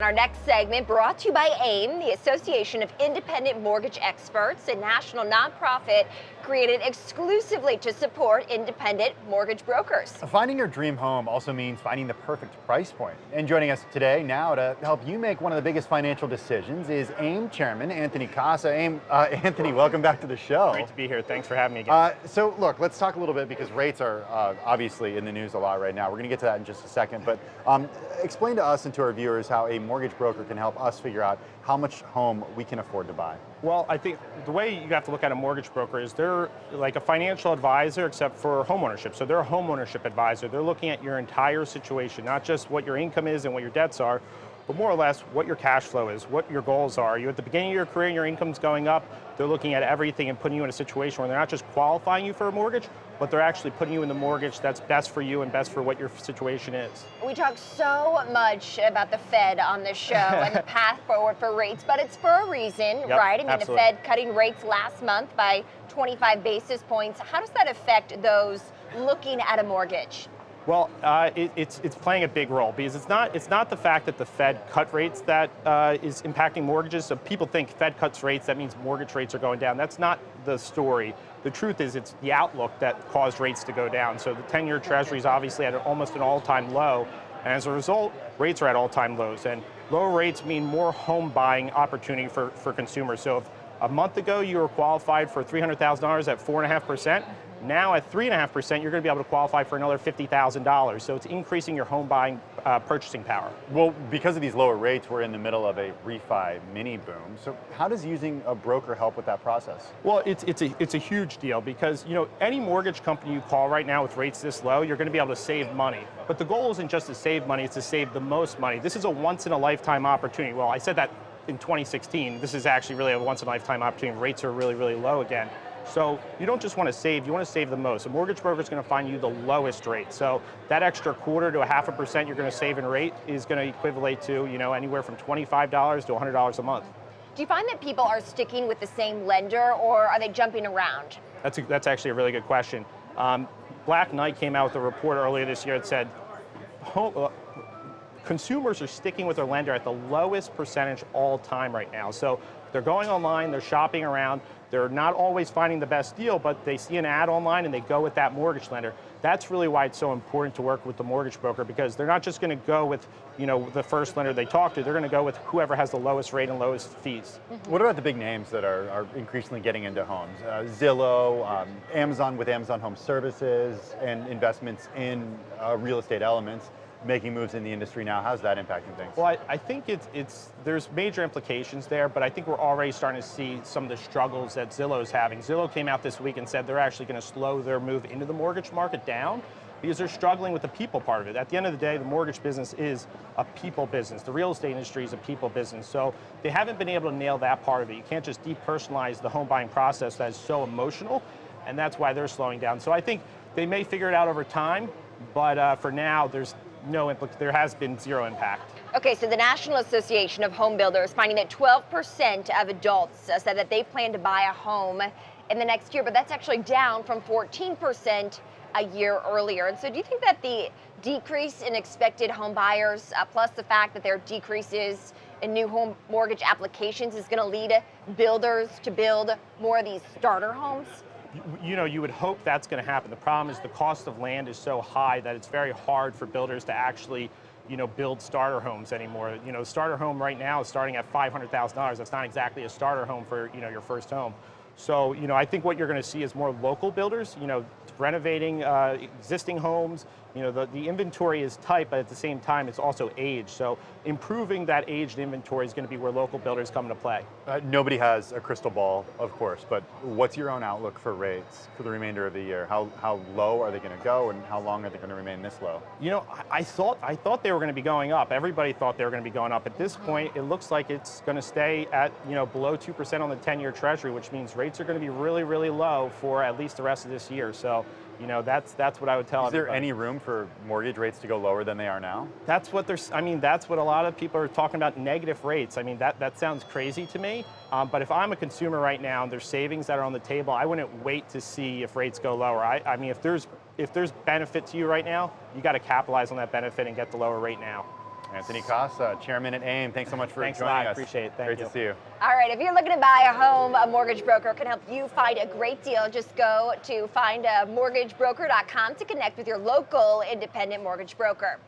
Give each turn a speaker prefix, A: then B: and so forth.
A: Our next segment brought to you by AIME, the Association of Independent Mortgage Experts, a national nonprofit created exclusively to support independent mortgage brokers.
B: Finding your dream home also means finding the perfect price point. And joining us today now to help you make one of the biggest financial decisions is AIME Chairman Anthony Casa. Anthony, welcome back to the show.
C: Great to be here. Thanks for having me again.
B: So look, let's talk a little bit because rates are obviously in the news a lot right now. We're going to get to that in just a second, but explain to us and to our viewers how a mortgage broker can help us figure out how much home we can afford to buy.
C: Well, I think the way you have to look at a mortgage broker is they're like a financial advisor except for homeownership. So they're a homeownership advisor. They're looking at your entire situation, not just what your income is and what your debts are, but more or less what your cash flow is, what your goals are. You at the beginning of your career and your income's going up, they're looking at everything and putting you in a situation where they're not just qualifying you for a mortgage, but they're actually putting you in the mortgage that's best for you and best for what your situation is.
A: We talk so much about the Fed on this show and the path forward for rates, but it's for a reason,
C: Yep,
A: right? I mean,
C: absolutely.
A: The Fed cutting rates last month by 25 basis points. How does that affect those looking at a mortgage?
C: Well, it's playing a big role because it's not the fact that the Fed cut rates that is impacting mortgages. So people think Fed cuts rates, that means mortgage rates are going down. That's not the story. The truth is it's the outlook that caused rates to go down. So the 10-year Treasury is obviously at almost an all-time low, and as a result, rates are at all-time lows. And lower rates mean more home buying opportunity for consumers. So if a month ago you were qualified for $300,000 at 4.5%, now at 3.5%, you're going to be able to qualify for another $50,000. So it's increasing your home buying purchasing power.
B: Well, because of these lower rates, we're in the middle of a refi mini boom. So how does using a broker help with that process?
C: Well, it's a huge deal because any mortgage company you call right now with rates this low, you're going to be able to save money. But the goal isn't just to save money, it's to save the most money. This is a once in a lifetime opportunity. Well, I said that in 2016. This is actually really a once in a lifetime opportunity. Rates are really, really low again. So you don't just want to save, you want to save the most. A mortgage broker is going to find you the lowest rate. So that extra 1/4 to 0.5% you're going to save in rate is going to equivalent to anywhere from $25 to $100 a month.
A: Do you find that people are sticking with the same lender or are they jumping around?
C: That's actually a really good question. Black Knight came out with a report earlier this year that said consumers are sticking with their lender at the lowest percentage all time right now. So they're going online, they're shopping around, they're not always finding the best deal, but they see an ad online and they go with that mortgage lender. That's really why it's so important to work with the mortgage broker, because they're not just going to go with the first lender they talk to, they're going to go with whoever has the lowest rate and lowest fees.
B: Mm-hmm. What about the big names that are increasingly getting into homes? Zillow, Amazon with Amazon Home Services, and investments in real estate elements, making moves in the industry now. How's that impacting things?
C: Well, I think there's major implications there, but I think we're already starting to see some of the struggles that Zillow's having. Zillow came out this week and said they're actually going to slow their move into the mortgage market down because they're struggling with the people part of it. At the end of the day, the mortgage business is a people business. The real estate industry is a people business. So they haven't been able to nail that part of it. You can't just depersonalize the home buying process that is so emotional, and that's why they're slowing down. So I think they may figure it out over time, but for now, there has been zero impact.
A: Okay, so the National Association of Home Builders finding that 12% of adults said that they plan to buy a home in the next year, but that's actually down from 14% a year earlier. And so do you think that the decrease in expected home buyers, plus the fact that there are decreases in new home mortgage applications, is going to lead builders to build more of these starter homes?
C: You would hope that's going to happen. The problem is the cost of land is so high that it's very hard for builders to actually, build starter homes anymore. Starter home right now is starting at $500,000. That's not exactly a starter home for, your first home. So, I think what you're going to see is more local builders, renovating existing homes. The inventory is tight, but at the same time, it's also aged. So improving that aged inventory is going to be where local builders come into play.
B: Nobody has a crystal ball, of course, but what's your own outlook for rates for the remainder of the year? How low are they going to go, and how long are they going to remain this low?
C: I thought they were going to be going up. Everybody thought they were going to be going up. At this point, it looks like it's going to stay at below 2% on the 10-year Treasury, which means rates are going to be really, really low for at least the rest of this year. So that's what I would tell
B: everybody. Is there
C: everybody.
B: any room for mortgage rates to go lower than they are now?
C: That's what that's what a lot of people are talking about, negative rates. I mean, that sounds crazy to me. But if I'm a consumer right now and there's savings that are on the table, I wouldn't wait to see if rates go lower. I mean, if there's benefit to you right now, you got to capitalize on that benefit and get the lower rate now.
B: Anthony Casa, Chairman at AIME, thanks so much for
C: Thanks a
B: joining
C: lot.
B: us.
C: Appreciate it. Thank
B: Great
C: you.
B: to see you.
A: All right, if you're looking to buy a home, a mortgage broker can help you find a great deal. Just go to findamortgagebroker.com to connect with your local independent mortgage broker.